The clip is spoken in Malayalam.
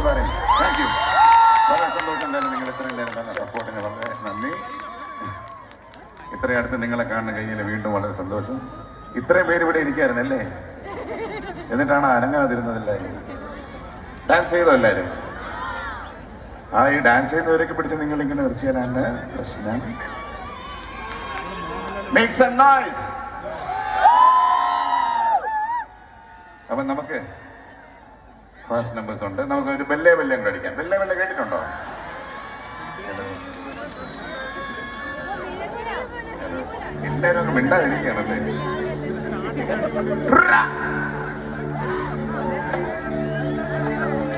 പറയും. Thank you. വളരെ സന്തോഷം തന്നെ നിങ്ങൾ ഇത്രയും നേരം തന്നെ സപ്പോർട്ടിന് വളരെ നന്ദി. ഇത്രയും അടുത്ത് നിങ്ങളെ കാണുന്ന കഴിഞ്ഞാൽ വീണ്ടും വളരെ സന്തോഷം. ഇത്രയും പേര് ഇവിടെ ഇരിക്കായിരുന്നല്ലേ? എന്നിട്ടാണ് അനങ്ങാതിരുന്നത് എല്ലാവരും? ഡാൻസ് ചെയ്തോ എല്ലാവരും? ആ ഈ ഡാൻസ് ചെയ്യുന്നവരൊക്കെ പിടിച്ച് നിങ്ങൾ ഇങ്ങനെ നിർത്തിയാലാണ് പ്രശ്നം. Make some noise. അപ്പൊ നമുക്ക് ഫാസ്റ്റ് നമ്പേഴ്സ് ഉണ്ട്. നമുക്ക് ഒരു ബെല്ലേ ബെല്ലേ അങ്ങോട്ട് അടിക്കാം. ബെല്ലേ ബെല്ലേ കേട്ടിട്ടുണ്ടോ? എല്ലാവരും ഒന്ന് മിണ്ടാതിരിക്കുകയാണല്ലേ.